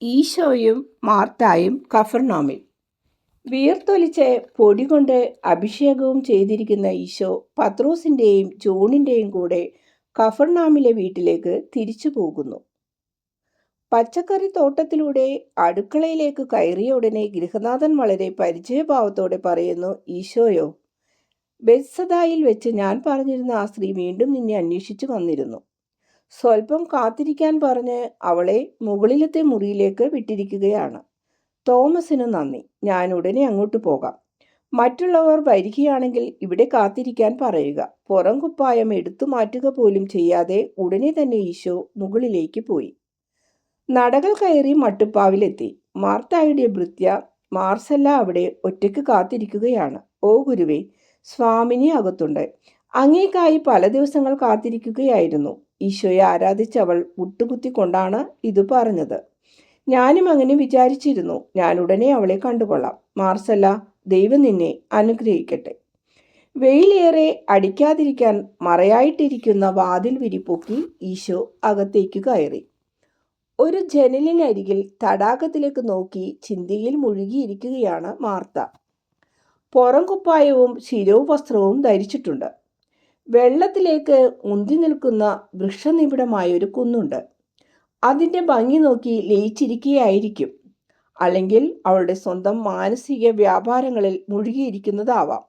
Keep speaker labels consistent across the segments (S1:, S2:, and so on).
S1: ഈശോയും മാർത്തായും കഫർനൗമിൽ. വിയർത്തൊലിച്ച് പൊടികൊണ്ട് അഭിഷേകവും ചെയ്തിരിക്കുന്ന ഈശോ പത്രോസിൻ്റെയും ജോണിൻ്റെയും കൂടെ കഫർനൗമിലെ വീട്ടിലേക്ക് തിരിച്ചു പോകുന്നു. പച്ചക്കറി തോട്ടത്തിലൂടെ അടുക്കളയിലേക്ക് കയറിയ ഉടനെ ഗൃഹനാഥൻ വളരെ പരിചയഭാവത്തോടെ പറയുന്നു, ഈശോയോ, ബെത്സദായിൽ വെച്ച് ഞാൻ പറഞ്ഞിരുന്ന ആ സ്ത്രീ വീണ്ടും നിന്നെ അന്വേഷിച്ചു വന്നിരുന്നു. സ്വല്പം കാത്തിരിക്കാൻ പറഞ്ഞ് അവളെ മുകളിലത്തെ മുറിയിലേക്ക് വിട്ടിരിക്കുകയാണ്. തോമസിന് നന്ദി, ഞാൻ ഉടനെ അങ്ങോട്ട് പോകാം. മറ്റുള്ളവർ വരികയാണെങ്കിൽ ഇവിടെ കാത്തിരിക്കാൻ പറയുക. പുറം കുപ്പായം എടുത്തു മാറ്റുക പോലും ചെയ്യാതെ ഉടനെ തന്നെ ഈശോ മുകളിലേക്ക് പോയി. നടകൾ കയറി മട്ടുപ്പാവിലെത്തി. മാർത്തായുടെ ഭൃത്യ മാർസല്ല അവിടെ ഒറ്റയ്ക്ക് കാത്തിരിക്കുകയാണ്. ഓ ഗുരുവേ, സ്വാമിനി അകത്തുണ്ട്. അങ്ങേക്കായി പല ദിവസങ്ങൾ കാത്തിരിക്കുകയായിരുന്നു. ഈശോയെ ആരാധിച്ചവൾ മുട്ടുകുത്തിക്കൊണ്ടാണ് ഇത് പറഞ്ഞത്. ഞാനും അങ്ങനെ വിചാരിച്ചിരുന്നു. ഞാൻ ഉടനെ അവളെ കണ്ടുകൊള്ളാം. മാർസല്ല, ദൈവം നിന്നെ അനുഗ്രഹിക്കട്ടെ. വെയിലേറെ അടിക്കാതിരിക്കാൻ മറയായിട്ടിരിക്കുന്ന വാതിൽ വിരിപ്പൊക്കി ഈശോ അകത്തേക്ക് കയറി. ഒരു ജനലിനരികിൽ തടാകത്തിലേക്ക് നോക്കി ചിന്തയിൽ മുഴുകിയിരിക്കുകയാണ് മാർത്ത. പുറം കുപ്പായവും ശിരോവസ്ത്രവും ധരിച്ചിട്ടുണ്ട്. വെള്ളത്തിലേക്ക് ഉന്തി നിൽക്കുന്ന വൃക്ഷനിബിഡമായൊരു കുന്നുണ്ട്. അതിൻ്റെ ഭംഗി നോക്കി ലയിച്ചിരിക്കുകയായിരിക്കും. അല്ലെങ്കിൽ അവളുടെ സ്വന്തം മാനസിക വ്യാപാരങ്ങളിൽ മുഴുകിയിരിക്കുന്നതാവാം.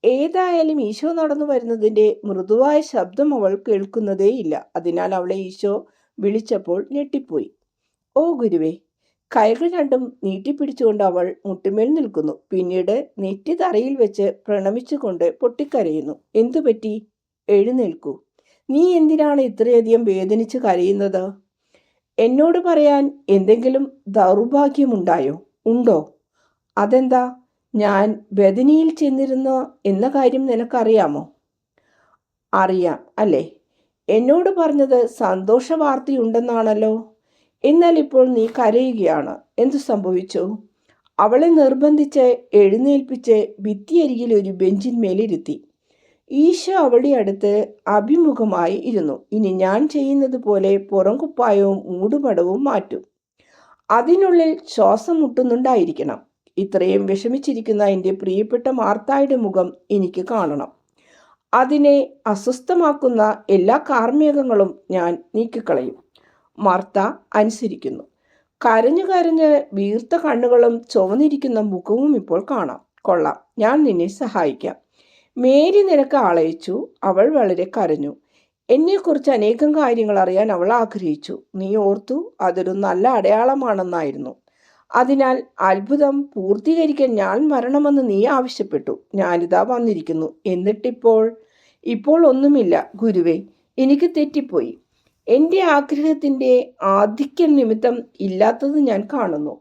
S1: ഏതായാലും ഈശോ നടന്നു വരുന്നതിൻ്റെ മൃദുവായ ശബ്ദം അവൾ കേൾക്കുന്നതേയില്ല. അതിനാൽ അവളെ ഈശോ വിളിച്ചപ്പോൾ ഞെട്ടിപ്പോയി. ഓ ഗുരുവേ! കൈകൾ രണ്ടും നീട്ടിപ്പിടിച്ചുകൊണ്ട് അവൾ മുട്ടുമേൽ നിൽക്കുന്നു. പിന്നീട് നെറ്റി തറയിൽ വെച്ച് പ്രണമിച്ചുകൊണ്ട് പൊട്ടിക്കരയുന്നു. എന്തുപറ്റി? എഴുന്നേൽക്കൂ. നീ എന്തിനാണ് ഇത്രയധികം വേദനിച്ച് കരയുന്നത്? എന്നോട് പറയാൻ എന്തെങ്കിലും ദൗർഭാഗ്യമുണ്ടായോ? ഉണ്ടോ? അതെന്താ? ഞാൻ ബദനിയിൽ ചെന്നിരുന്നു എന്ന കാര്യം നിനക്കറിയാമോ? അറിയാം അല്ലേ? എന്നോട് പറഞ്ഞത് സന്തോഷ വാർത്തയുണ്ടെന്നാണല്ലോ. എന്നാൽ ഇപ്പോൾ നീ കരയുകയാണ്. എന്തു സംഭവിച്ചു? അവളെ നിർബന്ധിച്ച് എഴുന്നേൽപ്പിച്ച് ഭിത്തിയരികിൽ ഒരു ബെഞ്ചിന്മേലിരുത്തി. ഈശോ അവളുടെ അടുത്ത് അഭിമുഖമായി ഇരുന്നു. ഇനി ഞാൻ ചെയ്യുന്നത് പോലെ പുറം കുപ്പായവും മൂടുപടവും മാറ്റും. അതിനുള്ളിൽ ശ്വാസം മുട്ടുന്നുണ്ടായിരിക്കണം. ഇത്രയും വിഷമിച്ചിരിക്കുന്ന എൻ്റെ പ്രിയപ്പെട്ട മാർത്തായുടെ മുഖം എനിക്ക് കാണണം. അതിനെ അസ്വസ്ഥമാക്കുന്ന എല്ലാ കാർമേഘങ്ങളും ഞാൻ നീക്കിക്കളയും. മാർത്ത അനുസരിക്കുന്നു. കരഞ്ഞു കരഞ്ഞ് വീർത്ത കണ്ണുകളും ചുവന്നിരിക്കുന്ന മുഖവും ഇപ്പോൾ കാണാം. കൊള്ളാം, ഞാൻ നിന്നെ സഹായിക്കാം. മേരി നിനക്ക് ആളയച്ചു. അവൾ വളരെ കരഞ്ഞു. എന്നെക്കുറിച്ച് അനേകം കാര്യങ്ങൾ അറിയാൻ അവൾ ആഗ്രഹിച്ചു. നീ ഓർത്തു അതൊരു നല്ല അടയാളമാണെന്നായിരുന്നു. അതിനാൽ അത്ഭുതം പൂർത്തീകരിക്കാൻ ഞാൻ വരണമെന്ന് നീ ആവശ്യപ്പെട്ടു. ഞാനിതാ വന്നിരിക്കുന്നു. എന്നിട്ടിപ്പോൾ ഒന്നുമില്ല ഗുരുവേ, എനിക്ക് തെറ്റിപ്പോയി. എൻ്റെ ആഗ്രഹത്തിൻ്റെ ആധിക്യം നിമിത്തം ഇല്ലാത്തത് ഞാൻ കാണുന്നു.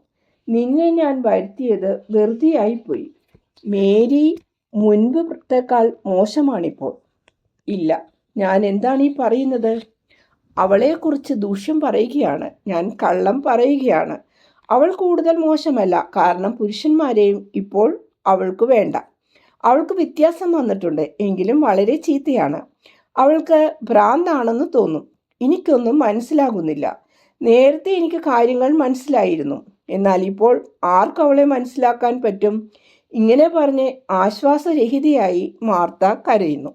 S1: നിന്നെ ഞാൻ വരുത്തിയത് വെറുതെയായിപ്പോയി. മേരി മുൻപത്തേക്കാൾ മോശമാണിപ്പോൾ. ഇല്ല, ഞാൻ എന്താണ് ഈ പറയുന്നത്? അവളെക്കുറിച്ച് ദൂഷ്യം പറയുകയാണ്. ഞാൻ കള്ളം പറയുകയാണ്. അവൾ കൂടുതൽ മോശമല്ല. കാരണം പുരുഷന്മാരെയും ഇപ്പോൾ അവൾക്ക് വേണ്ട. അവൾക്ക് വ്യത്യാസം വന്നിട്ടുണ്ട്. എങ്കിലും വളരെ ചീത്തയാണ്. അവൾക്ക് ഭ്രാന്താണെന്ന് തോന്നും. എനിക്കൊന്നും മനസ്സിലാകുന്നില്ല. നേരത്തെ എനിക്ക് കാര്യങ്ങൾ മനസ്സിലായിരുന്നു. എന്നാൽ ഇപ്പോൾ ആർക്കവളെ മനസ്സിലാക്കാൻ പറ്റും? ഇങ്ങനെ പറഞ്ഞ് ആശ്വാസരഹിതയായി മാർത്ത കരയുന്നു.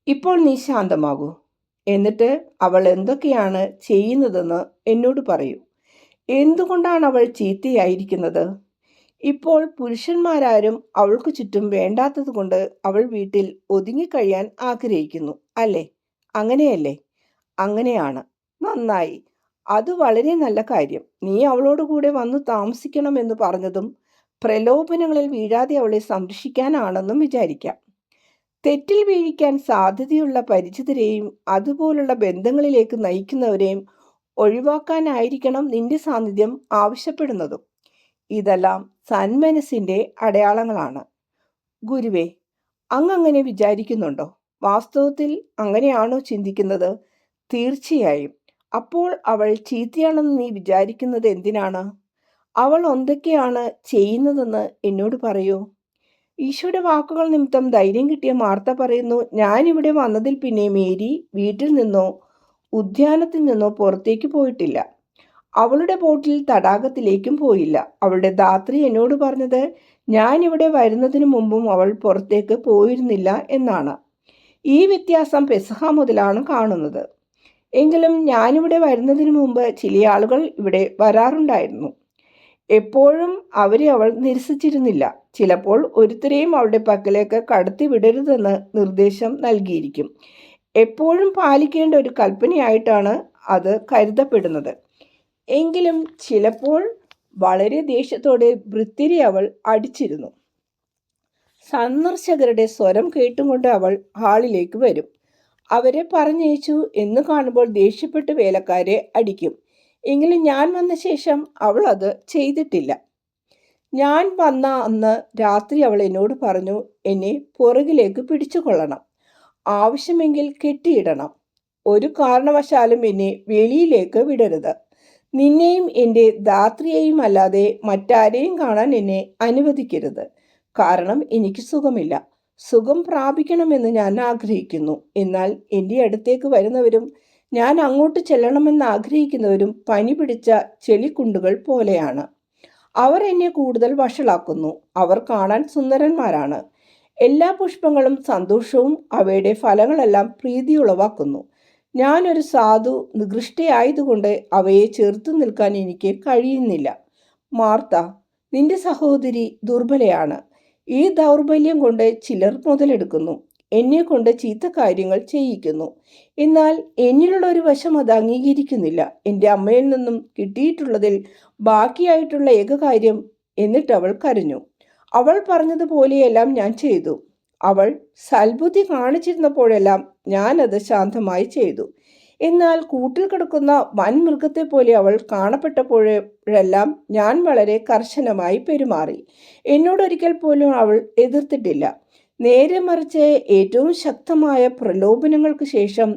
S1: ഇപ്പോൾ നീ ശാന്തമാകൂ. എന്നിട്ട് അവൾ എന്തൊക്കെയാണ് ചെയ്യുന്നതെന്ന് എന്നോട് പറയൂ. എന്തുകൊണ്ടാണ് അവൾ ചീത്തയായിരിക്കുന്നത്? ഇപ്പോൾ പുരുഷന്മാരാരും അവൾക്ക് ചുറ്റും വേണ്ടാത്തത് കൊണ്ട് അവൾ വീട്ടിൽ ഒതുങ്ങിക്കഴിയാൻ ആഗ്രഹിക്കുന്നു അല്ലേ? അങ്ങനെയല്ലേ? അങ്ങനെയാണ്. നന്നായി. അത് വളരെ നല്ല കാര്യം. നീ അവളോട് കൂടെ വന്നു താമസിക്കണമെന്ന് പറഞ്ഞതും പ്രലോഭനങ്ങളിൽ വീഴാതെ അവളെ സംരക്ഷിക്കാനാണെന്നും വിചാരിക്കാം. തെറ്റിൽ വീഴിക്കാൻ സാധ്യതയുള്ള പരിചിതരെയും അതുപോലുള്ള ബന്ധങ്ങളിലേക്ക് നയിക്കുന്നവരെയും ഒഴിവാക്കാനായിരിക്കണം നിന്റെ സാന്നിധ്യം ആവശ്യപ്പെടുന്നതും. ഇതെല്ലാം സന്മനസ്സിൻ്റെ അടയാളങ്ങളാണ്. ഗുരുവേ, അങ്ങനെ വിചാരിക്കുന്നുണ്ടോ? വാസ്തവത്തിൽ അങ്ങനെയാണോ ചിന്തിക്കുന്നത്? തീർച്ചയായും. അപ്പോൾ അവൾ ചീത്തയാണെന്ന് നീ വിചാരിക്കുന്നത് എന്തിനാണ്? അവൾ എന്തൊക്കെയാണ് ചെയ്യുന്നതെന്ന് എന്നോട് പറയൂ. ഈശോയുടെ വാക്കുകൾ നിമിത്തം ധൈര്യം കിട്ടിയ മാർത്ത പറയുന്നു, ഞാനിവിടെ വന്നതിൽ പിന്നെ മേരി വീട്ടിൽ നിന്നോ ഉദ്യാനത്തിൽ നിന്നോ പുറത്തേക്ക് പോയിട്ടില്ല. അവളുടെ ബോട്ടിൽ തടാകത്തിലേക്കും പോയില്ല. അവളുടെ ധാത്രി എന്നോട് പറഞ്ഞത് ഞാൻ ഇവിടെ വരുന്നതിനു മുമ്പും അവൾ പുറത്തേക്ക് പോയിരുന്നില്ല എന്നാണ്. ഈ വ്യത്യാസം പെസഹ മുതലാണ് കാണുന്നത്. എങ്കിലും ഞാനിവിടെ വരുന്നതിന് മുമ്പ് ചില ആളുകൾ ഇവിടെ വരാറുണ്ടായിരുന്നു. എപ്പോഴും അവരെ അവൾ നിരസിച്ചിരുന്നില്ല. ചിലപ്പോൾ ഒരുത്തരെയും അവളുടെ പക്കലേക്ക് കടത്തി വിടരുതെന്ന് നിർദ്ദേശം നൽകിയിരിക്കും. എപ്പോഴും പാലിക്കേണ്ട ഒരു കൽപ്പനയായിട്ടാണ് അത് കരുതപ്പെടുന്നത്. എങ്കിലും ചിലപ്പോൾ വളരെ ദേഷ്യത്തോടെ ഭൃത്യരെ അവൾ അടിച്ചിരുന്നു. സന്ദർശകരുടെ സ്വരം കേട്ടുകൊണ്ട് അവൾ ഹാളിലേക്ക് വരും. അവരെ പറഞ്ഞയച്ചു എന്ന് കാണുമ്പോൾ ദേഷ്യപ്പെട്ട് വേലക്കാരെ അടിക്കും. എങ്കിലും ഞാൻ വന്ന ശേഷം അവൾ അത് ചെയ്തിട്ടില്ല. ഞാൻ വന്ന അന്ന് രാത്രി അവൾ എന്നോട് പറഞ്ഞു, എന്നെ പുറകിലേക്ക് പിടിച്ചു കൊള്ളണം, ആവശ്യമെങ്കിൽ കെട്ടിയിടണം. ഒരു കാരണവശാലും എന്നെ വെളിയിലേക്ക് വിടരുത്. നിന്നെയും എൻ്റെ ധാത്രിയെയും അല്ലാതെ മറ്റാരെയും കാണാൻ എന്നെ അനുവദിക്കരുത്. കാരണം എനിക്ക് സുഖമില്ല. സുഖം പ്രാപിക്കണമെന്ന് ഞാൻ ആഗ്രഹിക്കുന്നു. എന്നാൽ എൻ്റെ അടുത്തേക്ക് വരുന്നവരും ഞാൻ അങ്ങോട്ട് ചെല്ലണമെന്ന് ആഗ്രഹിക്കുന്നവരും പനി പിടിച്ച ചെളിക്കുണ്ടുകൾ പോലെയാണ്. അവർ എന്നെ കൂടുതൽ വഷളാക്കുന്നു. അവർ കാണാൻ സുന്ദരന്മാരാണ്. എല്ലാ പുഷ്പങ്ങളും സന്തോഷവും അവയുടെ ഫലങ്ങളെല്ലാം പ്രീതി ഉളവാക്കുന്നു. ഞാനൊരു സാധു നികൃഷ്ടയായതുകൊണ്ട് അവയെ ചേർത്ത് നിൽക്കാൻ എനിക്ക് കഴിയുന്നില്ല. മാർത്ത, നിന്റെ സഹോദരി ദുർബലയാണ്. ഈ ദൗർബല്യം കൊണ്ട് ചിലർ മുതലെടുക്കുന്നു. എന്നെ കൊണ്ട് ചീത്ത കാര്യങ്ങൾ ചെയ്യിക്കുന്നു. എന്നാൽ എന്നിലുള്ള ഒരു വശം അത് അംഗീകരിക്കുന്നില്ല. എൻ്റെ അമ്മയിൽ നിന്നും കിട്ടിയിട്ടുള്ളതിൽ ബാക്കിയായിട്ടുള്ള ഏക കാര്യം. എന്നിട്ട് അവൾ കരഞ്ഞു. അവൾ പറഞ്ഞതുപോലെയെല്ലാം ഞാൻ ചെയ്തു. അവൾ സൽബുദ്ധി കാണിച്ചിരുന്നപ്പോഴെല്ലാം ഞാനത് ശാന്തമായി ചെയ്തു. എന്നാൽ കൂട്ടിൽ കിടക്കുന്ന വൻമൃഗത്തെ പോലെ അവൾ കാണപ്പെട്ടപ്പോഴെല്ലാം ഞാൻ വളരെ കർശനമായി പെരുമാറി. എന്നോടൊരിക്കൽ പോലും അവൾ എതിർത്തിട്ടില്ല. നേരെ മറിച്ച് ഏറ്റവും ശക്തമായ പ്രലോഭനങ്ങൾക്ക് ശേഷം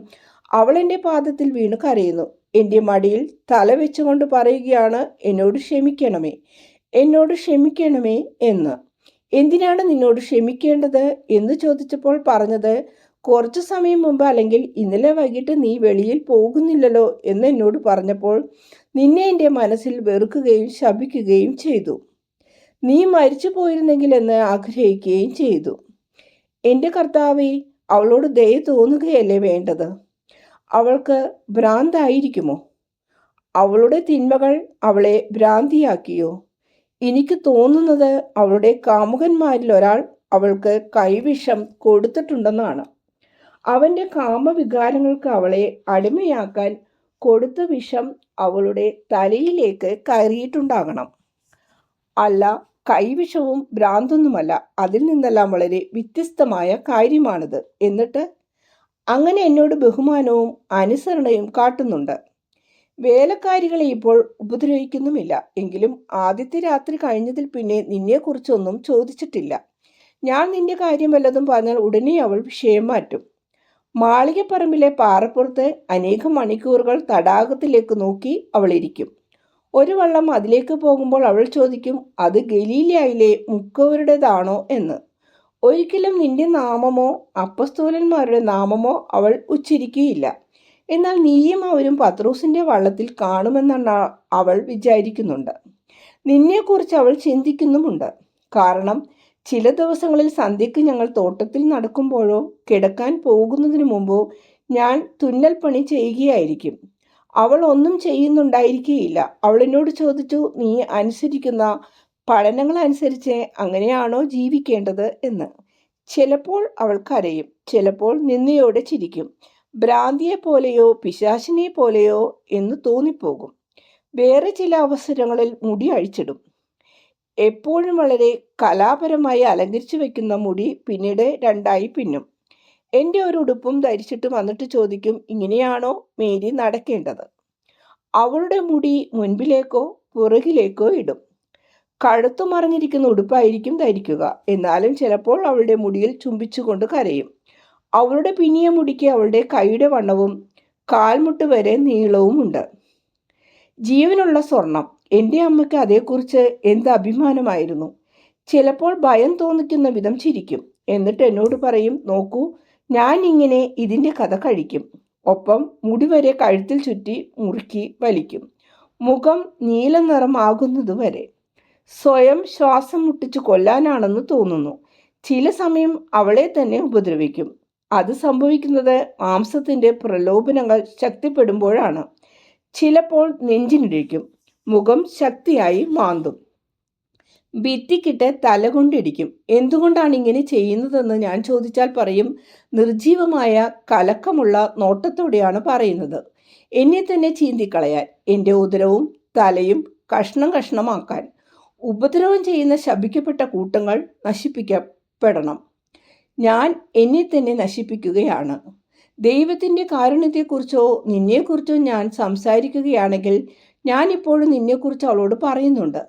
S1: അവൾ എൻ്റെ പാദത്തിൽ വീണ് കരയുന്നു. എൻ്റെ മടിയിൽ തല വെച്ചുകൊണ്ട് പറയുകയാണ്, എന്നോട് ക്ഷമിക്കണമേ, എന്നോട് ക്ഷമിക്കണമേ എന്ന്. എന്തിനാണ് നിന്നോട് ക്ഷമിക്കേണ്ടത് എന്ന് ചോദിച്ചപ്പോൾ പറഞ്ഞത്, കുറച്ചു സമയം മുമ്പ് അല്ലെങ്കിൽ ഇന്നലെ വൈകിട്ട് നീ വെളിയിൽ പോകുന്നില്ലല്ലോ എന്ന് എന്നോട് പറഞ്ഞപ്പോൾ നിന്നെ എൻ്റെ മനസ്സിൽ വെറുക്കുകയും ശപിക്കുകയും ചെയ്തു. നീ മരിച്ചു പോയിരുന്നെങ്കിൽ എന്ന് ആഗ്രഹിക്കുകയും ചെയ്തു. എൻ്റെ കർത്താവേ, അവളോട് ദയ തോന്നുകയല്ലേ വേണ്ടത്? അവൾക്ക് ഭ്രാന്തായിരിക്കുമോ? അവളുടെ തിന്മകൾ അവളെ ഭ്രാന്തിയാക്കിയോ? എനിക്ക് തോന്നുന്നത് അവളുടെ കാമുകന്മാരിൽ ഒരാൾ അവൾക്ക് കൈവിഷം കൊടുത്തിട്ടുണ്ടെന്നാണ്. അവൻ്റെ കാമവികാരങ്ങൾക്ക് അവളെ അടിമയാക്കാൻ കൊടുത്ത വിഷം അവളുടെ തലയിലേക്ക് കയറിയിട്ടുണ്ടാകണം. അല്ല, കൈവിഷവും ഭ്രാന്തൊന്നുമല്ല. അതിൽ നിന്നെല്ലാം വളരെ വ്യത്യസ്തമായ കാര്യമാണിത്. എന്നിട്ട് അങ്ങനെ എന്നോട് ബഹുമാനവും അനുസരണയും കാട്ടുന്നുണ്ട്. വേലക്കാരികളെ ഇപ്പോൾ ഉപദ്രവിക്കുന്നുമില്ല. എങ്കിലും ആദ്യത്തെ രാത്രി കഴിഞ്ഞതിൽ പിന്നെ നിന്നെക്കുറിച്ചൊന്നും ചോദിച്ചിട്ടില്ല. ഞാൻ നിന്റെ കാര്യം വല്ലതും പറഞ്ഞാൽ ഉടനെ അവൾ വിഷയം മാറ്റും. മാളികപ്പറമ്പിലെ പാറപ്പുറത്ത് അനേകം മണിക്കൂറുകൾ തടാകത്തിലേക്ക് നോക്കി അവൾ ഇരിക്കും. ഒരു വള്ളം അതിലേക്ക് പോകുമ്പോൾ അവൾ ചോദിക്കും, അത് ഗലീലയിലെ മുക്കവരുടേതാണോ എന്ന്. ഒരിക്കലും നിന്റെ നാമമോ അപ്പസ്തോലന്മാരുടെ നാമമോ അവൾ ഉച്ചരിക്കുകയില്ല. എന്നാൽ നീയും അവരും പത്രോസിന്റെ വള്ളത്തിൽ കാണുമെന്നാണ് അവൾ വിചാരിക്കുന്നുണ്ട്. നിന്നെക്കുറിച്ച് അവൾ ചിന്തിക്കുന്നുമുണ്ട്. കാരണം ചില ദിവസങ്ങളിൽ സന്ധ്യയ്ക്ക് ഞങ്ങൾ തോട്ടത്തിൽ നടക്കുമ്പോഴോ കിടക്കാൻ പോകുന്നതിന് മുമ്പോ ഞാൻ തുന്നൽ പണി ചെയ്യുകയായിരിക്കും. അവൾ ഒന്നും ചെയ്യുന്നുണ്ടായിരിക്കുകയില്ല. അവൾ എന്നോട് ചോദിച്ചു, നീ അനുസരിക്കുന്ന പഠനങ്ങളനുസരിച്ച് അങ്ങനെയാണോ ജീവിക്കേണ്ടത് എന്ന്. ചിലപ്പോൾ അവൾ കരയും, ചിലപ്പോൾ നിന്നയോടെ ചിരിക്കും. ഭ്രാന്തിയെ പോലെയോ പിശാചിനെ പോലെയോ എന്ന് തോന്നിപ്പോകും. വേറെ ചില അവസരങ്ങളിൽ മുടി അഴിച്ചിടും. എപ്പോഴും വളരെ കലാപരമായി അലങ്കരിച്ചു വെക്കുന്ന മുടി പിന്നീട് രണ്ടായി പിന്നും. എൻ്റെ ഒരു ഉടുപ്പും ധരിച്ചിട്ട് വന്നിട്ട് ചോദിക്കും, ഇങ്ങനെയാണോ മേരി നടക്കേണ്ടത്? അവളുടെ മുടി മുൻപിലേക്കോ പുറകിലേക്കോ ഇടും. കഴുത്തു മറിഞ്ഞിരിക്കുന്ന ഉടുപ്പായിരിക്കും ധരിക്കുക. എന്നാലും ചിലപ്പോൾ അവളുടെ മുടിയിൽ ചുംബിച്ചുകൊണ്ട് കരയും. അവളുടെ പിന്നിയ മുടിക്ക് അവളുടെ കൈയുടെ വണ്ണവും കാൽമുട്ട് വരെ നീളവുമുണ്ട്. ജീവനുള്ള സ്വർണം. എൻ്റെ അമ്മയ്ക്ക് അതേക്കുറിച്ച് എന്ത് അഭിമാനമായിരുന്നു. ചിലപ്പോൾ ഭയം തോന്നിക്കുന്ന വിധം ചിരിക്കും. എന്നിട്ട് എന്നോട് പറയും, നോക്കൂ, ഞാൻ ഇങ്ങനെ ഇതിൻ്റെ കഥ കഴിക്കും. ഒപ്പം മുടി വരെ കഴുത്തിൽ ചുറ്റി മുറുക്കി വലിക്കും. മുഖം നീല നിറമാകുന്നതുവരെ. സ്വയം ശ്വാസം മുട്ടിച്ചു കൊല്ലാനാണെന്ന് തോന്നുന്നു. ചില സമയം അവളെ തന്നെ ഉപദ്രവിക്കും. അത് സംഭവിക്കുന്നത് മാംസത്തിന്റെ പ്രലോഭനങ്ങൾ ശക്തിപ്പെടുമ്പോഴാണ്. ചിലപ്പോൾ നെഞ്ചിനിടിക്കും. മുഖം ശക്തിയായി മാന്തും. ഭിത്തിക്കിട്ട് തലകൊണ്ടിടിക്കും. എന്തുകൊണ്ടാണ് ഇങ്ങനെ ചെയ്യുന്നതെന്ന് ഞാൻ ചോദിച്ചാൽ പറയും, നിർജീവമായ കലക്കമുള്ള നോട്ടത്തോടെയാണ് പറയുന്നത്. എന്നെ തന്നെ ചീന്തിക്കളയാൻ, എൻ്റെ ഉദരവും തലയും കഷ്ണം കഷ്ണമാക്കാൻ. ഉപദ്രവം ചെയ്യുന്ന ശപിക്കപ്പെട്ട കൂട്ടങ്ങൾ നശിപ്പിക്കപ്പെടണം. ഞാൻ എന്നെ തന്നെ നശിപ്പിക്കുകയാണ്. ദൈവത്തിൻ്റെ കാരുണ്യത്തെക്കുറിച്ചോ നിന്നെക്കുറിച്ചോ ഞാൻ സംസാരിക്കുകയാണെങ്കിൽ ഞാൻ ഇപ്പോഴും നിന്നെക്കുറിച്ച് അവളോട് പറയുന്നുണ്ട്.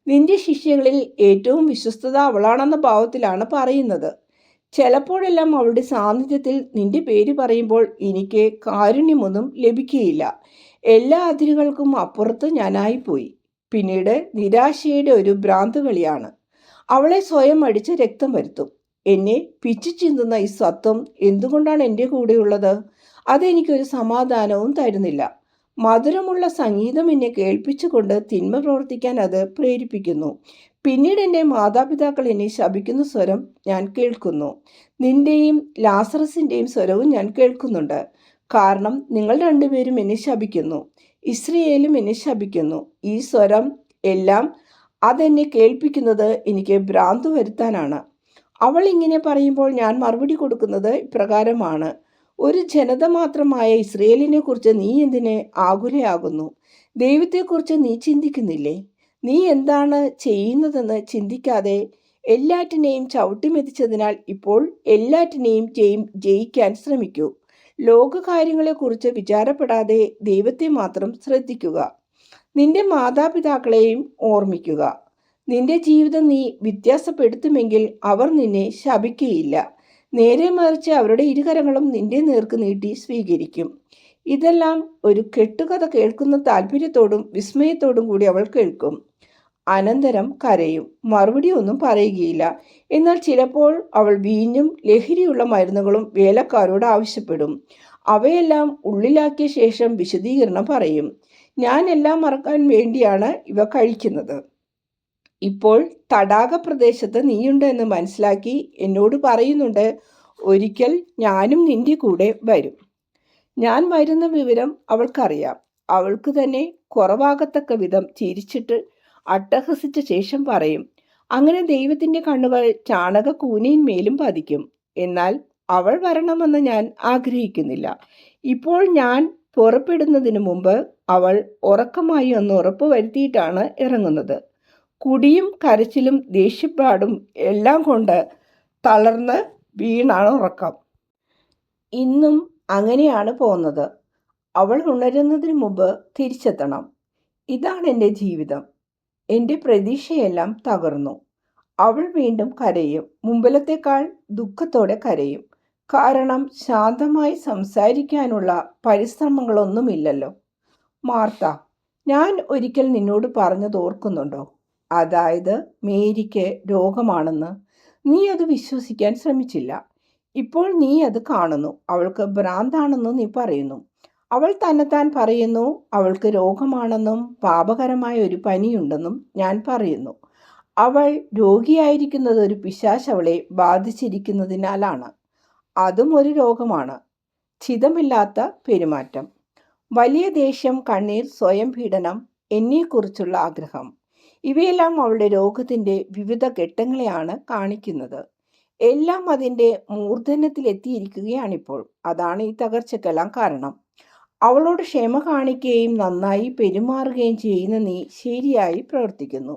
S1: നിന്റെ ശിഷ്യകളിൽ ഏറ്റവും വിശ്വസ്തത അവളാണെന്ന ഭാവത്തിലാണ് പറയുന്നത്. ചിലപ്പോഴെല്ലാം അവളുടെ സാന്നിധ്യത്തിൽ നിന്റെ പേര് പറയുമ്പോൾ എനിക്ക് കാരുണ്യമൊന്നും ലഭിക്കുകയില്ല. എല്ലാ അതിരുകൾക്കും അപ്പുറത്ത് ഞാനായിപ്പോയി. പിന്നീട് നിരാശയുടെ ഒരു ഭ്രാന്തുകളിയാണ്. അവളെ സ്വയം അടിച്ച് രക്തം വരുത്തും. എന്നെ പിച്ചു ചിന്തുന്ന ഈ സത്വം എന്തുകൊണ്ടാണ് എൻ്റെ കൂടെയുള്ളത്? അതെനിക്കൊരു സമാധാനവും തരുന്നില്ല. മധുരമുള്ള സംഗീതം എന്നെ കേൾപ്പിച്ചുകൊണ്ട് തിന്മ പ്രവർത്തിക്കാൻ അത് പ്രേരിപ്പിക്കുന്നു. പിന്നീട് എൻ്റെ മാതാപിതാക്കൾ എന്നെ ശപിക്കുന്ന സ്വരം ഞാൻ കേൾക്കുന്നു. നിന്റെയും ലാസറസിൻ്റെയും സ്വരവും ഞാൻ കേൾക്കുന്നുണ്ട്. കാരണം നിങ്ങൾ രണ്ടുപേരും എന്നെ ശപിക്കുന്നു. ഇസ്രയേലും എന്നെ ശപിക്കുന്നു. ഈ സ്വരം എല്ലാം അതെന്നെ കേൾപ്പിക്കുന്നത് എനിക്ക് ഭ്രാന്ത് വരുത്താനാണ്. അവൾ ഇങ്ങനെ പറയുമ്പോൾ ഞാൻ മറുപടി കൊടുക്കുന്നത് ഇപ്രകാരമാണ്: ഒരു ജനത മാത്രമായ ഇസ്രയേലിനെ കുറിച്ച് നീ എന്തിന് ആകുലയാകുന്നു? ദൈവത്തെക്കുറിച്ച് നീ ചിന്തിക്കുന്നില്ലേ? നീ എന്താണ് ചെയ്യുന്നതെന്ന് ചിന്തിക്കാതെ എല്ലാറ്റിനെയും ചവിട്ടിമെതിച്ചതിനാൽ ഇപ്പോൾ എല്ലാറ്റിനെയും ജയിക്കാൻ ശ്രമിക്കൂ. ലോകകാര്യങ്ങളെക്കുറിച്ച് വിചാരപ്പെടാതെ ദൈവത്തെ മാത്രം ശ്രദ്ധിക്കുക. നിന്റെ മാതാപിതാക്കളെയും ഓർമ്മിക്കുക. നിന്റെ ജീവിതം നീ വ്യത്യാസപ്പെടുത്തുമെങ്കിൽ അവർ നിന്നെ ശപിക്കുകയില്ല. നേരെ മറിച്ച് അവരുടെ ഇരുകരങ്ങളും നിന്റെ നേർക്ക് നീട്ടി സ്വീകരിക്കും. ഇതെല്ലാം ഒരു കെട്ടുകഥ കേൾക്കുന്ന താല്പര്യത്തോടും വിസ്മയത്തോടും കൂടി അവൾ കേൾക്കും. അനന്തരം കരയും. മറുപടി ഒന്നും പറയുകയില്ല. എന്നാൽ ചിലപ്പോൾ അവൾ വീഞ്ഞും ലഹരിയുള്ള മരുന്നുകളും വേലക്കാരോട് ആവശ്യപ്പെടും. അവയെല്ലാം ഉള്ളിലാക്കിയ ശേഷം വിശദീകരണം പറയും. ഞാൻ എല്ലാം മറക്കാൻ വേണ്ടിയാണ് ഇവ കഴിക്കുന്നത്. ഇപ്പോൾ തടാക പ്രദേശത്ത് നീയുണ്ട് എന്ന് മനസ്സിലാക്കി എന്നോട് പറയുന്നുണ്ട്, ഒരിക്കൽ ഞാനും നിന്റെ കൂടെ വരും. ഞാൻ വരുന്ന വിവരം അവൾക്കറിയാം. അവൾക്ക് തന്നെ കുറവാകത്തക്ക വിധം ചിരിച്ചിട്ട് അട്ടഹസിച്ച ശേഷം പറയും, അങ്ങനെ ദൈവത്തിൻ്റെ കണ്ണുകൾ ചാണകക്കൂനയിന്മേലും പതിക്കും. എന്നാൽ അവൾ വരണമെന്ന് ഞാൻ ആഗ്രഹിക്കുന്നില്ല. ഇപ്പോൾ ഞാൻ പുറപ്പെടുന്നതിന് മുമ്പ് അവൾ ഉറക്കമായി ഒന്ന് ഉറപ്പ് വരുത്തിയിട്ടാണ് ഇറങ്ങുന്നത്. കുടിയും കരച്ചിലും ദേഷ്യപ്പാടും എല്ലാം കൊണ്ട് തളർന്ന് വീണാണ് ഉറക്കം. ഇന്നും അങ്ങനെയാണ് പോകുന്നത്. അവൾ ഉണരുന്നതിന് മുമ്പ് തിരിച്ചെത്തണം. ഇതാണ് എൻ്റെ ജീവിതം. എൻ്റെ പ്രതീക്ഷയെല്ലാം തകർന്നു. അവൾ വീണ്ടും കരയും. മുമ്പിലത്തേക്കാൾ ദുഃഖത്തോടെ കരയും. കാരണം ശാന്തമായി സംസാരിക്കാനുള്ള പരിശ്രമങ്ങളൊന്നുമില്ലല്ലോ. മാർത്ത, ഞാൻ ഒരിക്കൽ നിന്നോട് പറഞ്ഞത് ഓർക്കുന്നുണ്ടോ? അതായത് മേരിക്ക് രോഗമാണെന്ന്. നീ അത് വിശ്വസിക്കാൻ ശ്രമിച്ചില്ല. ഇപ്പോൾ നീ അത് കാണുന്നു. അവൾക്ക് ഭ്രാന്താണെന്ന് നീ പറയുന്നു. അവൾ തന്നെത്താൻ പറയുന്നു അവൾക്ക് രോഗമാണെന്നും പാപകരമായ ഒരു പനിയുണ്ടെന്നും ഞാൻ പറയുന്നു. അവൾ രോഗിയായിരിക്കുന്നത് ഒരു പിശാച് അവളെ ബാധിച്ചിരിക്കുന്നതിനാലാണ്. അതും ഒരു രോഗമാണ്. ചിതമില്ലാത്ത പെരുമാറ്റം, വലിയ ദേഷ്യം, കണ്ണീർ, സ്വയം പീഡനം, എന്നെക്കുറിച്ചുള്ള ആഗ്രഹം, ഇവയെല്ലാം അവളുടെ രോഗത്തിൻ്റെ വിവിധ ഘട്ടങ്ങളെയാണ് കാണിക്കുന്നത്. എല്ലാം അതിൻ്റെ മൂർധന്യത്തിലെത്തിയിരിക്കുകയാണിപ്പോൾ. അതാണ് ഈ തകർച്ചക്കെല്ലാം കാരണം. അവളോട് ക്ഷമ കാണിക്കുകയും നന്നായി പെരുമാറുകയും ചെയ്യുന്ന നീ ശരിയായി പ്രവർത്തിക്കുന്നു.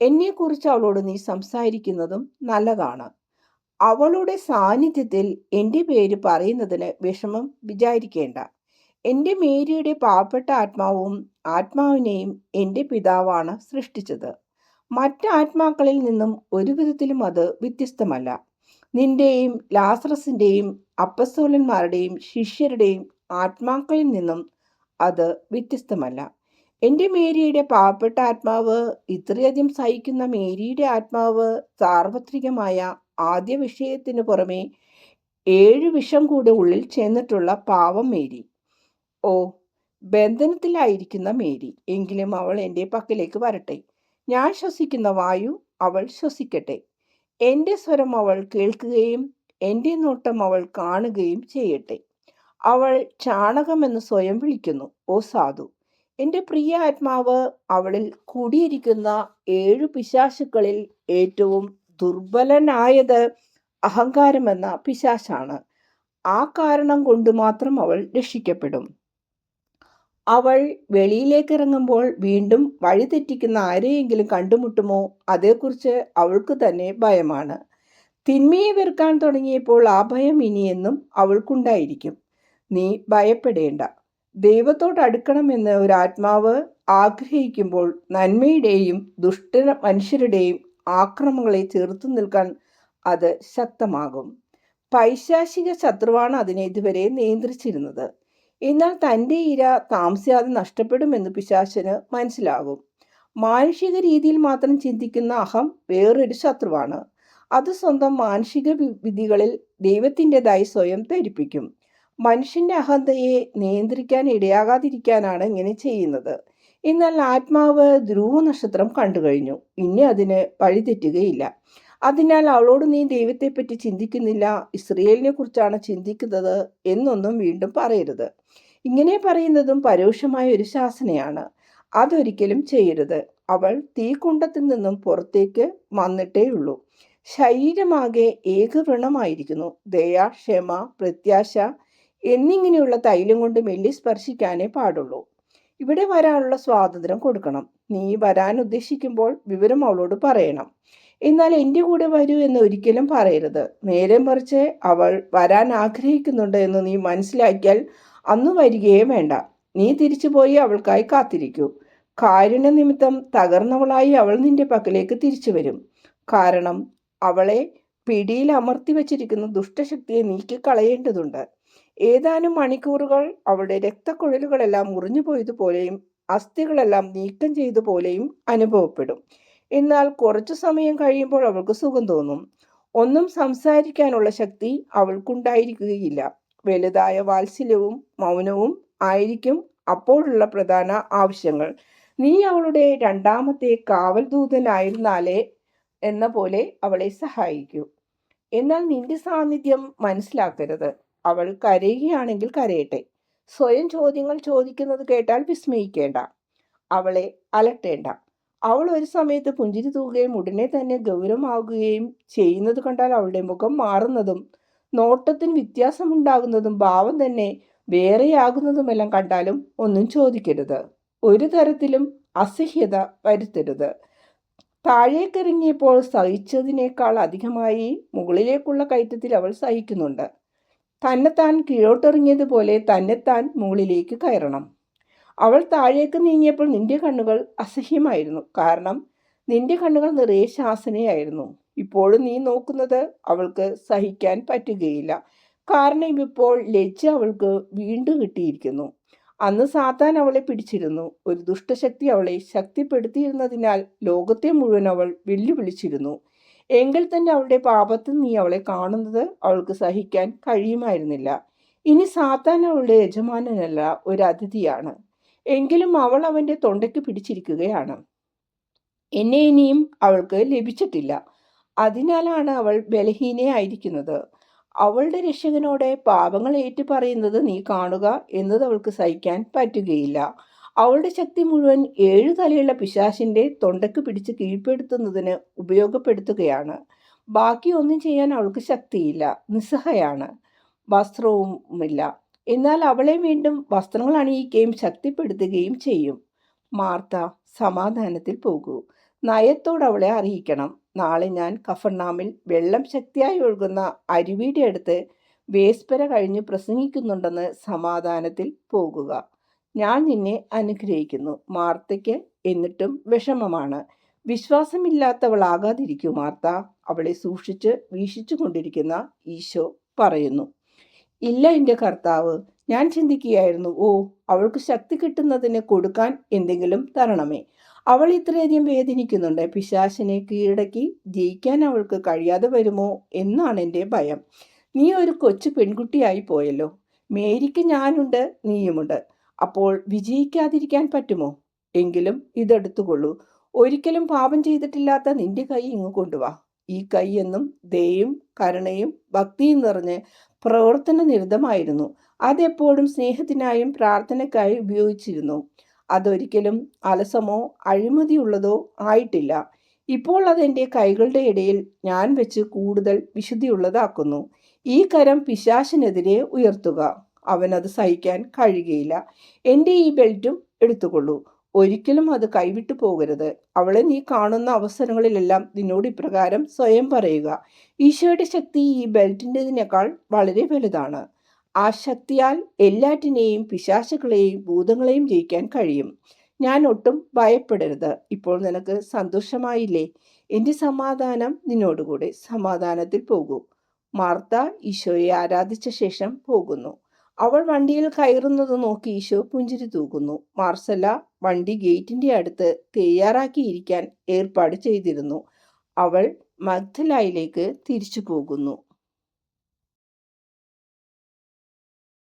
S1: എന്നെക്കുറിച്ച് അവളോട് നീ സംസാരിക്കുന്നതും നല്ലതാണ്. അവളുടെ സാന്നിധ്യത്തിൽ എൻ്റെ പേര് പറയുന്നതിന് വിഷമം വിചാരിക്കേണ്ട. എൻ്റെ മേരിയുടെ പാവപ്പെട്ട ആത്മാവിനെയും എൻ്റെ പിതാവാണ് സൃഷ്ടിച്ചത്. മറ്റ് ആത്മാക്കളിൽ നിന്നും ഒരു വിധത്തിലും അത് വ്യത്യസ്തമല്ല. നിന്റെയും ലാസറസിൻ്റെയും അപ്പസ്തോലന്മാരുടെയും ശിഷ്യരുടെയും ആത്മാക്കളിൽ നിന്നും അത് വ്യത്യസ്തമല്ല. എൻ്റെ മേരിയുടെ പാവപ്പെട്ട ആത്മാവ്, ഇത്രയധികം സഹിക്കുന്ന മേരിയുടെ ആത്മാവ്, സാർവത്രികമായ ആദ്യ വിഷയത്തിന് പുറമെ 7 വിഷം കൂടെ ഉള്ളിൽ ചെന്നിട്ടുള്ള പാവം മേരി. ഓ, ബന്ധനത്തിലായിരിക്കുന്ന മേരി. എങ്കിലും അവൾ എൻ്റെ പക്കലേക്ക് വരട്ടെ. ഞാൻ ശ്വസിക്കുന്ന വായു അവൾ ശ്വസിക്കട്ടെ. എൻ്റെ സ്വരം അവൾ കേൾക്കുകയും എൻ്റെ നോട്ടം അവൾ കാണുകയും ചെയ്യട്ടെ. അവൾ ചാണകമെന്ന് സ്വയം വിളിക്കുന്നു. ഓ സാധു, എൻ്റെ പ്രിയ ആത്മാവ് അവളിൽ കൂടിയിരിക്കുന്ന 7 പിശാചുക്കളിൽ ഏറ്റവും ദുർബലനായത് അഹങ്കാരമെന്ന പിശാചാണ്. ആ കാരണം കൊണ്ട് മാത്രം അവൾ രക്ഷിക്കപ്പെടും. അവൾ വെളിയിലേക്ക് ഇറങ്ങുമ്പോൾ വീണ്ടും വഴിതെറ്റിക്കുന്ന ആരെയെങ്കിലും കണ്ടുമുട്ടുമോ, അതേക്കുറിച്ച് അവൾക്ക് തന്നെ ഭയമാണ്. തിന്മയെ വെറുക്കാൻ തുടങ്ങിയപ്പോൾ ആ ഭയം ഇനിയെന്നും അവൾക്കുണ്ടായിരിക്കും. നീ ഭയപ്പെടേണ്ട. ദൈവത്തോട് അടുക്കണമെന്ന് ഒരു ആത്മാവ് ആഗ്രഹിക്കുമ്പോൾ നന്മയുടെയും ദുഷ്ട മനുഷ്യരുടെയും ആക്രമങ്ങളെ ചെറുത്തു നിൽക്കാൻ അത് ശക്തമാകും. പൈശാചിക ശത്രുവാണ് അതിനെ ഇതുവരെ നിയന്ത്രിച്ചിരുന്നത്. എന്നാൽ തൻ്റെ ഇര താമസിയാതെ നഷ്ടപ്പെടുമെന്ന് പിശാചന് മനസ്സിലാകും. മാനുഷിക രീതിയിൽ മാത്രം ചിന്തിക്കുന്ന അഹം വേറൊരു ശത്രുവാണ്. അത് സ്വന്തം മാനുഷിക വിധികളിൽ ദൈവത്തിൻ്റെതായി സ്വയം ധരിപ്പിക്കും. മനുഷ്യന്റെ അഹന്തയെ നിയന്ത്രിക്കാൻ ഇടയാകാതിരിക്കാനാണ് ഇങ്ങനെ ചെയ്യുന്നത്. എന്നാൽ ആത്മാവ് ധ്രുവ നക്ഷത്രം കണ്ടു കഴിഞ്ഞു. ഇനി അതിന് വഴിതെറ്റുകയില്ല. അതിനാൽ അവളോട് നീ ദൈവത്തെപ്പറ്റി ചിന്തിക്കുന്നില്ല, ഇസ്രയേലിനെ കുറിച്ചാണ് ചിന്തിക്കുന്നത് എന്നൊന്നും വീണ്ടും പറയരുത്. ഇങ്ങനെ പറയുന്നതും പരോക്ഷമായ ഒരു ശാസനയാണ്. അതൊരിക്കലും ചെയ്യരുത്. അവൾ തീക്കുണ്ടത്തിൽ നിന്നും പുറത്തേക്ക് വന്നിട്ടേയുള്ളൂ. ശരീരമാകെ ഏകവ്രണമായിരിക്കുന്നു. ദയ, ക്ഷമ, പ്രത്യാശ എന്നിങ്ങനെയുള്ള തൈലം കൊണ്ട് മെല്ലി സ്പർശിക്കാനേ പാടുള്ളൂ. ഇവിടെ വരാനുള്ള സ്വാതന്ത്ര്യം കൊടുക്കണം. നീ വരാൻ ഉദ്ദേശിക്കുമ്പോൾ വിവരം അവളോട് പറയണം. എന്നാൽ എൻ്റെ കൂടെ വരൂ എന്ന് ഒരിക്കലും പറയരുത്. നേരെ മറിച്ച് അവൾ വരാൻ ആഗ്രഹിക്കുന്നുണ്ട് എന്ന് നീ മനസ്സിലാക്കിയാൽ അന്ന് വരികയേ വേണ്ട. നീ തിരിച്ചുപോയി അവൾക്കായി കാത്തിരിക്കൂ. കാരുണ്യ നിമിത്തം തകർന്നവളായി അവൾ നിന്റെ പക്കലേക്ക് തിരിച്ചു വരും. കാരണം അവളെ പിടിയിൽ അമർത്തി വച്ചിരിക്കുന്ന ദുഷ്ടശക്തിയെ നീക്കിക്കളയേണ്ടതുണ്ട്. ഏതാനും മണിക്കൂറുകൾ അവളുടെ രക്തക്കുഴലുകളെല്ലാം മുറിഞ്ഞു പോയതുപോലെയും അസ്ഥികളെല്ലാം നീക്കം ചെയ്തതുപോലെയും അനുഭവപ്പെടും. എന്നാൽ കുറച്ചു സമയം കഴിയുമ്പോൾ അവൾക്ക് സുഖം തോന്നും. ഒന്നും സംസാരിക്കാനുള്ള ശക്തി അവൾക്കുണ്ടായിരിക്കുകയില്ല. വലുതായ വാത്സല്യവും മൗനവും ആയിരിക്കും അപ്പോഴുള്ള പ്രധാന ആവശ്യങ്ങൾ. നീ അവളുടെ രണ്ടാമത്തെ കാവൽ ദൂതനായിരുന്നാലേ എന്ന പോലെ അവളെ സഹായിക്കൂ. എന്നാൽ നിന്റെ സാന്നിധ്യം മനസ്സിലാക്കരുത്. അവൾ കരയുകയാണെങ്കിൽ കരയട്ടെ. സ്വയം ചോദ്യങ്ങൾ ചോദിക്കുന്നത് കേട്ടാൽ വിസ്മയിക്കേണ്ട. അവളെ അലട്ടേണ്ട. അവൾ ഒരു സമയത്ത് പുഞ്ചിരി തൂകുകയും ഉടനെ തന്നെ ഗൗരവമാവുകയും ചെയ്യുന്നത് കണ്ടാൽ അവളുടെ മുഖം മാറുന്നതും നോട്ടത്തിന് വ്യത്യാസമുണ്ടാകുന്നതും ഭാവം തന്നെ വേറെയാകുന്നതുമെല്ലാം കണ്ടാലും ഒന്നും ചോദിക്കരുത്. ഒരു തരത്തിലും അസഹ്യത വരുത്തരുത്. താഴേക്കിറങ്ങിയപ്പോൾ സഹിച്ചതിനേക്കാൾ അധികമായി മുകളിലേക്കുള്ള കയറ്റത്തിൽ അവൾ സഹിക്കുന്നുണ്ട്. തന്നെത്താൻ കീഴോട്ടിറങ്ങിയതുപോലെ തന്നെത്താൻ മുകളിലേക്ക് കയറണം. അവൾ താഴേക്ക് നീങ്ങിയപ്പോൾ നിന്റെ കണ്ണുകൾ അസഹ്യമായിരുന്നു. കാരണം നിന്റെ കണ്ണുകൾ നിറയെ ശാസനയായിരുന്നു. ഇപ്പോഴും നീ നോക്കുന്നത് അവൾക്ക് സഹിക്കാൻ പറ്റുകയില്ല. കാരണം ഇപ്പോൾ ലജ്ജ അവൾക്ക് വീണ്ടും കിട്ടിയിരിക്കുന്നു. അന്ന് സാത്താൻ അവളെ പിടിച്ചിരുന്നു. ഒരു ദുഷ്ടശക്തി അവളെ ശക്തിപ്പെടുത്തിയിരുന്നതിനാൽ ലോകത്തെ മുഴുവൻ അവൾ വെല്ലുവിളിച്ചിരുന്നു. എങ്കിൽ തന്നെ അവളുടെ പാപത്തിൽ നീ അവളെ കാണുന്നത് അവൾക്ക് സഹിക്കാൻ കഴിയുമായിരുന്നില്ല. ഇനി സാത്താൻ അവളുടെ യജമാനനല്ല, ഒരു അതിഥിയാണ്. എങ്കിലും അവൾ അവൻ്റെ തൊണ്ടയ്ക്ക് പിടിച്ചിരിക്കുകയാണ്. എന്നെ ഇനിയും അവൾക്ക് ലഭിച്ചിട്ടില്ല. അതിനാലാണ് അവൾ ബലഹീനയായിരിക്കുന്നത്. അവളുടെ രക്ഷകനോടെ പാപങ്ങൾ ഏറ്റു പറയുന്നത് നീ കാണുക എന്നത് അവൾക്ക് സഹിക്കാൻ പറ്റുകയില്ല. അവളുടെ ശക്തി മുഴുവൻ 7 തലയുള്ള പിശാചിന്റെ തൊണ്ടയ്ക്ക് പിടിച്ച് കീഴ്പ്പെടുത്തുന്നതിന് ഉപയോഗപ്പെടുത്തുകയാണ്. ബാക്കി ഒന്നും ചെയ്യാൻ അവൾക്ക് ശക്തിയില്ല. നിസ്സഹയാണ്. വസ്ത്രവുമില്ല. എന്നാൽ അവളെ വീണ്ടും വസ്ത്രങ്ങൾ അണിയിക്കുകയും ശക്തിപ്പെടുത്തുകയും ചെയ്യും. മാർത്ത, സമാധാനത്തിൽ പോകൂ. നയത്തോട് അവളെ അറിയിക്കണം. നാളെ ഞാൻ കഫർനാമിൽ വെള്ളം ശക്തിയായി ഒഴുകുന്ന അരുവിയുടെ അടുത്ത് വേസ്പര കഴിഞ്ഞ് പ്രസംഗിക്കുന്നുണ്ടെന്ന് സമാധാനത്തിൽ പോകുക. ഞാൻ നിന്നെ അനുഗ്രഹിക്കുന്നു. മാർത്തയ്ക്ക് എന്നിട്ടും വിഷമമാണ്. വിശ്വാസമില്ലാത്തവളാകാതിരിക്കൂ മാർത്ത, അവളെ സൂക്ഷിച്ച് വീക്ഷിച്ചു കൊണ്ടിരിക്കുന്ന ഈശോ പറയുന്നു. ഇല്ല എൻ്റെ കർത്താവ്, ഞാൻ ചിന്തിക്കുകയായിരുന്നു, ഓ, അവൾക്ക് ശക്തി കിട്ടുന്നതിന് കൊടുക്കാൻ എന്തെങ്കിലും തരണമേ. അവൾ ഇത്രയധികം വേദനിക്കുന്നുണ്ട്. പിശാചിനെ കീഴടക്കി ജയിക്കാൻ അവൾക്ക് കഴിയാതെ വരുമോ എന്നാണ് എൻ്റെ ഭയം. നീ ഒരു കൊച്ചു പെൺകുട്ടിയായി പോയല്ലോ. മേരിക്ക് ഞാനുണ്ട്, നീയുമുണ്ട്. അപ്പോൾ വിജയിക്കാതിരിക്കാൻ പറ്റുമോ? എങ്കിലും ഇതെടുത്തുകൊള്ളൂ. ഒരിക്കലും പാപം ചെയ്തിട്ടില്ലാത്ത നിന്റെ കൈ ഇങ്ങ് കൊണ്ടുവാ. ഈ കൈ എന്നും ദയയും കരുണയും ഭക്തിയും നിറഞ്ഞ് പ്രവർത്തന നിരതമായിരുന്നു. അതെപ്പോഴും സ്നേഹത്തിനായും പ്രാർത്ഥനയ്ക്കായും ഉപയോഗിച്ചിരുന്നു. അതൊരിക്കലും അലസമോ അഴിമതിയുള്ളതോ ആയിട്ടില്ല. ഇപ്പോൾ അതെൻ്റെ കൈകളുടെ ഇടയിൽ ഞാൻ വെച്ച് കൂടുതൽ വിശുദ്ധിയുള്ളതാക്കുന്നു. ഈ കരം പിശാചിനെതിരെ ഉയർത്തുക. അവനത് സഹിക്കാൻ കഴിയുകയില്ല. എൻ്റെ ഈ ബെൽറ്റും എടുത്തുകൊള്ളൂ. ഒരിക്കലും അത് കൈവിട്ടു പോകരുത്. അവളെ നീ കാണുന്ന അവസരങ്ങളിലെല്ലാം നിന്നോട് ഇപ്രകാരം സ്വയം പറയുക: ഈശോയുടെ ശക്തി ഈ ബെൽറ്റിൻ്റെതിനേക്കാൾ വളരെ വലുതാണ്. ആ ശക്തിയാൽ എല്ലാറ്റിനെയും പിശാചുകളെയും ഭൂതങ്ങളെയും ജയിക്കാൻ കഴിയും. ഞാൻ ഒട്ടും ഭയപ്പെടരുത്. ഇപ്പോൾ നിനക്ക് സന്തോഷമായില്ലേ? എൻ്റെ സമാധാനം നിന്നോടുകൂടെ. സമാധാനത്തിൽ പോകൂ. മാർത്ത ഈശോയെ ആരാധിച്ച ശേഷം പോകുന്നു. അവൾ വണ്ടിയിൽ കയറുന്നത് നോക്കി ഈശോ പുഞ്ചിരി തൂകുന്നു. മാർസല വണ്ടി ഗേറ്റിന്റെ അടുത്ത് തയ്യാറാക്കിയിരിക്കാൻ ഏർപ്പാട് ചെയ്തിരുന്നു. അവൾ മഗ്ദലായിലേക്ക് തിരിച്ചു പോകുന്നു.